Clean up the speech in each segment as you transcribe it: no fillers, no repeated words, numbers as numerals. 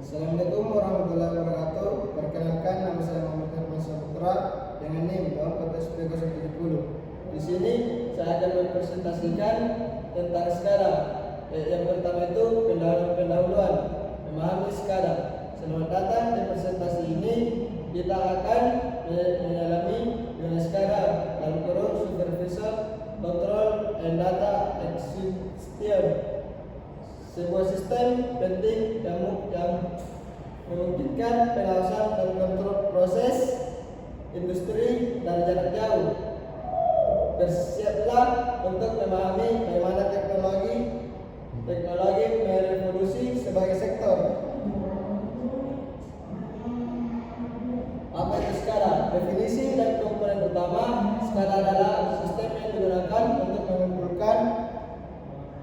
Assalamualaikum warahmatullahi wabarakatuh. Perkenalkan, nama saya Muhammad Herman Saputra dengan NIM 24370. Di sini saya akan mempresentasikan tentang SCADA. Yang pertama itu pendahuluan, memahami SCADA. Selamat datang di presentasi ini. Kita akan menyelami dengan SCADA dalam kurung Supervisor Control and Data Execution. Sebuah sistem penting yang memungkinkan pengawasan dan kontrol proses industri dari jarak jauh. Bersiaplah untuk memahami bagaimana teknologi merevolusi sebagai sektor. Apa itu SCADA? Definisi dan komponen utama SCADA adalah sistem yang digunakan untuk mengumpulkan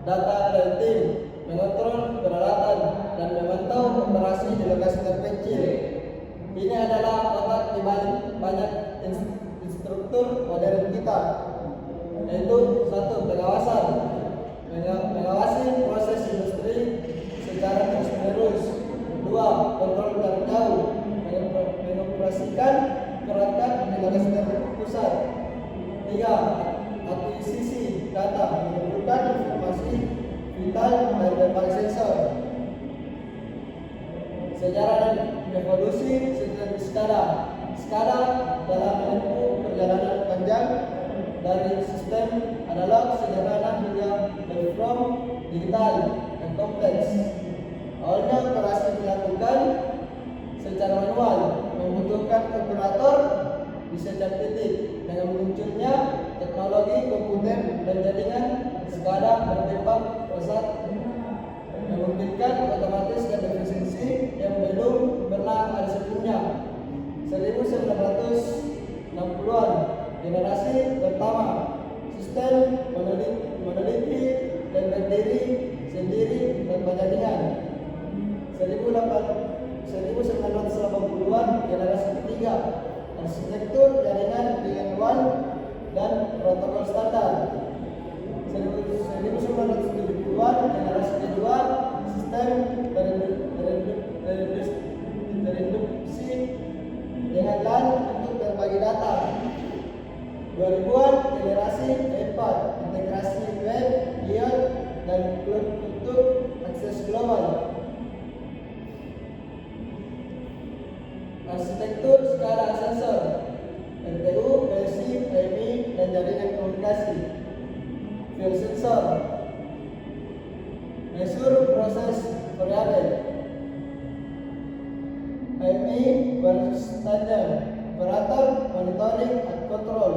data dan tim, mengontrol peralatan, dan memantau operasi di lokasi terpencil. Ini adalah otak di balik banyak instruktur modern kita, yaitu 1. Pengawasan, mengawasi proses industri secara terus-menerus. 2. Kontrol jarak jauh, mengoperasikan perangkat di lokasi terpusat. 3. Akuisisi data, mengumpulkan informasi vital dari berbagai sensor. Sejarah dan evolusi sistem SCADA. SCADA dalam menempuh perjalanan panjang dari sistem analog sederhana hingga platform digital dan kompleks. Awalnya operasi dilakukan secara manual, membutuhkan operator di setiap titik. Dengan munculnya teknologi komputer dan jaringan, SCADA berkembang pesat, memungkinkan otomatis dan efisiensi yang belum pernah ada sebelumnya. 1960-an, generasi pertama, sistem monoliti dan berdiri sendiri tanpa jaringan. 1980-an, generasi ketiga, arsitektur jaringan dengan WAN dan protokol standar. 1970-an, generasi kedua, sistem terinduksi dengan LAN untuk berbagi data. 2000-an, generasi keempat, integrasi web, IoT, dan cloud untuk akses global. Arsitektur SCADA sensor, RTU, PLC, PMI, dan jaringan komunikasi. Field sensor, measure proses variabel. PMI berstandar, operator, monitoring, and control.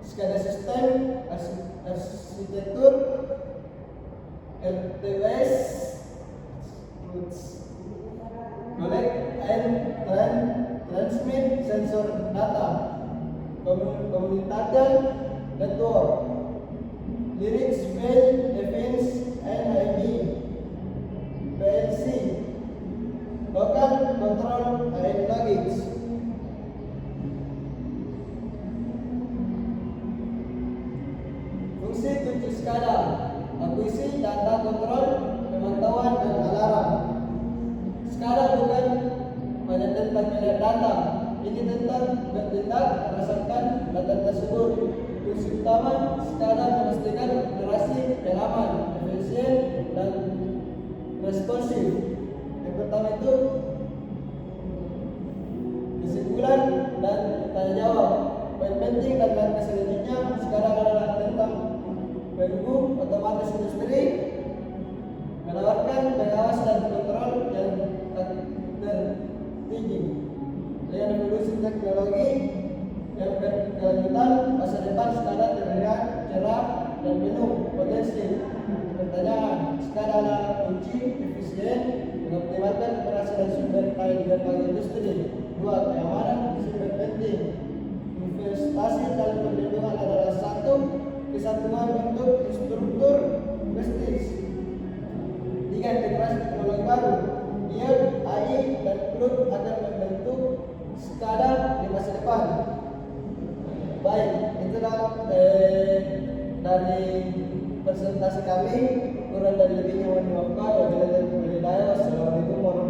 SCADA system, arsitektur, RTUS, collect and transmit sensor data. Communication network, lyrics, field, defense, NIB, PLC, local control and logics. Fungsi kunci SCADA, akuisisi data, kontrol, pemantauan, dan alarm. SCADA bukan hanya tentang melihat data, ini tentang bertindak berdasarkan data tersebut. Fungsi utama SCADA memastikan operasi yang aman, efisien, dan responsif. Yang pertama itu kesimpulan dan tanya jawab. Poin penting dan langkah selanjutnya SCADA adalah tentang pendukung otomatis industri, menawarkan pengawas dan kontrol yang tertinggi. Dengan evolusi teknologi yang berkelanjutan, masa depan SCADA terlihat cerah dan penuh potensi. Pertanyaan, SCADA adalah kunci efisien mengoptimalkan operasi dan sumber daya di berbagai industri. 2. Keamanan sumber penting. Investasi dalam perlindungan adalah satu kesatuan untuk struktur bisnis. 3. Integrasi teknologi baru, IoT, AI, dan cloud akan membentuk SCADA di masa depan. Baik, itulah dari presentasi kami. Kurang dan lebihnya mohon dimaafkan. Wabillahi taufiq wal hidayah. Wassalamualaikum warahmatullahi wabarakatuh.